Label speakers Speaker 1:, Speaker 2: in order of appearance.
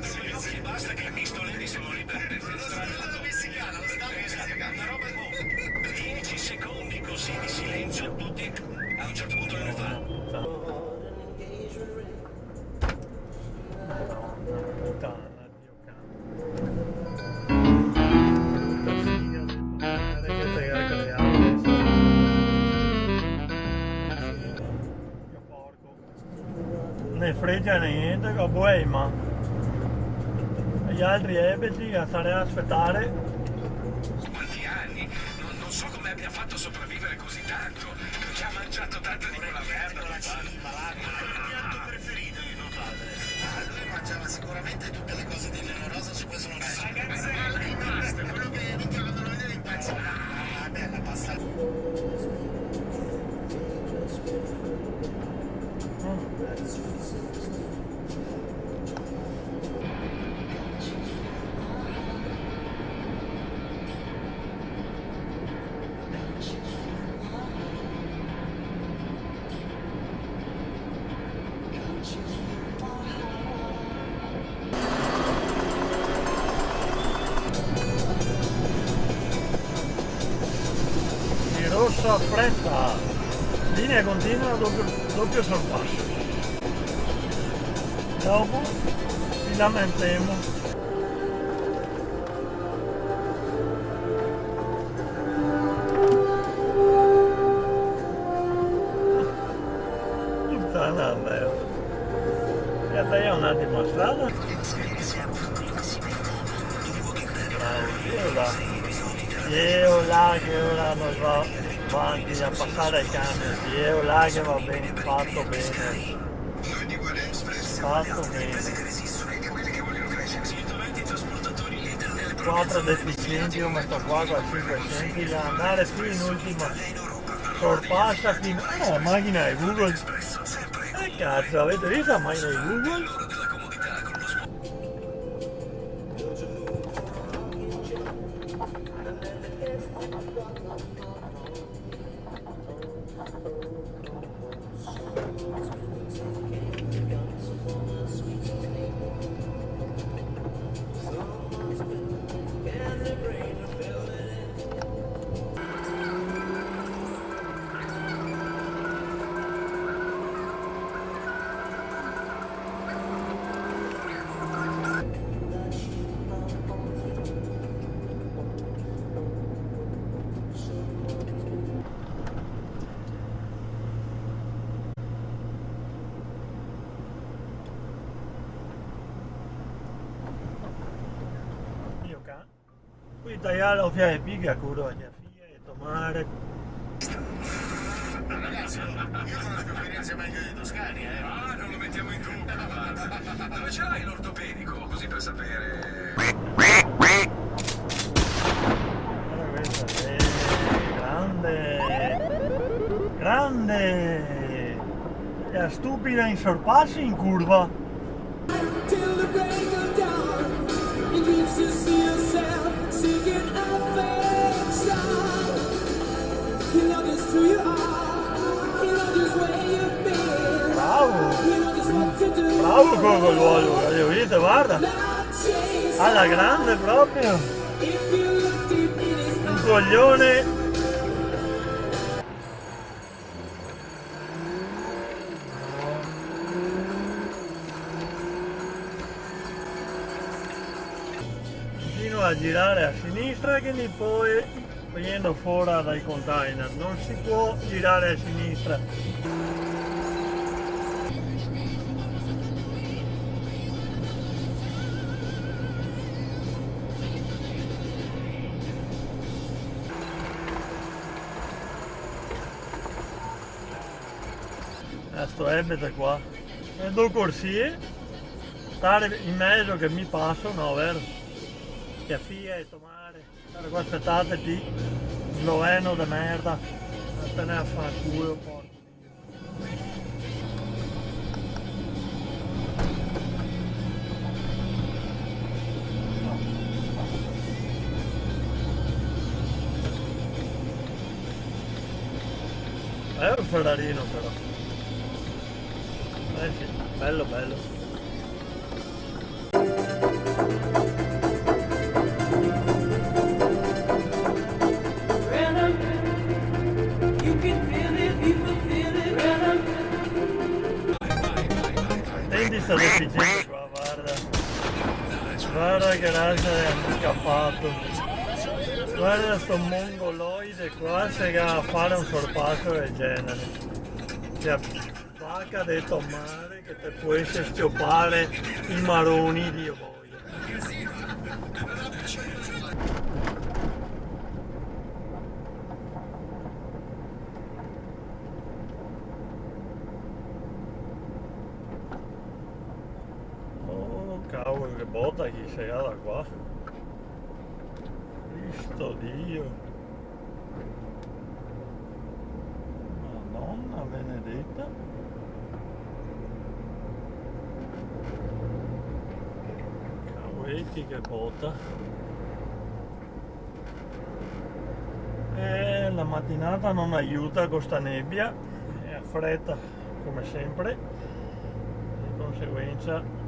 Speaker 1: Sì, basta che i pistolini sono liberi. Lo stato messicano, lo stato messicano. Una roba 10 secondi così di silenzio, tutti a un certo punto lo fanno.
Speaker 2: Puttana, Dio ne frega niente, che vuoi, ma gli altri ebeti a stare a aspettare.
Speaker 1: Quanti anni? Non so come abbia fatto a sopravvivere così tanto. Ci ha mangiato tanto di quella merda. La cima, il piatto preferito di tuo padre? Lui mangiava sicuramente tutte le cose di Nino Rosa, su questo non è. Ragazzella, basta, quello che minchia quando lo vedeva impazzava. Bella pasta.
Speaker 2: Di rosso a fretta, linea continua, doppio sorpasso. Dopo ci lamentiamo. Puttana, bello. E stai un attimo a strada? Bravo, io là che ora non va avanti a passare il camion, io là che va bene, fatto bene. Fatto bene. 4 deficienti, ho messo qua con 500 da andare fino in ultima sorpassa fino. La macchina è Google. Cazzo, avete visto la macchina di Google? Qui tagliare o fiare piga, curo, fia e tomare.
Speaker 1: Ragazzi, io conosco Firenze meglio di Toscani, eh? Ah, non lo mettiamo in dubbio. Dove ce l'hai l'ortopedico? Così per sapere.
Speaker 2: Guarda questa, grande, grande, è stupida in sorpassi in curva.
Speaker 3: Till the break of dawn, you dreams to see yourself seeking affection. You know just who you are, you know just where you've been,
Speaker 2: Bravo,
Speaker 3: you know just what to do.
Speaker 2: bravo Coco, hai visto, guarda,
Speaker 3: Not chase
Speaker 2: alla grande proprio,
Speaker 3: if you look deep in his
Speaker 2: un
Speaker 3: eyes.
Speaker 2: coglione. Continua a girare a sinistra che poi venendo fuori dai container, non si può girare a sinistra. Sto ebete qua, e due corsie, stare in mezzo che mi passo, no vero? Che fia e tomare, stare qua aspettate ti, sloveno de merda, te ne a far culo, porco Dio. È un Ferrarino però. Sì, bello bello. razza deficiente qua, guarda. Guarda che razza è handicappato. Guarda sto mongoloide qua se va a fare un sorpasso del genere. Cioè, vacca detto mare che te puoi schiopare i maroni di voglia. Cavolo che botta chi sarà da qua. Cristo Dio. Madonna benedetta. Cavaletti che botta. La mattinata non aiuta con sta nebbia. È a fretta come sempre. Di conseguenza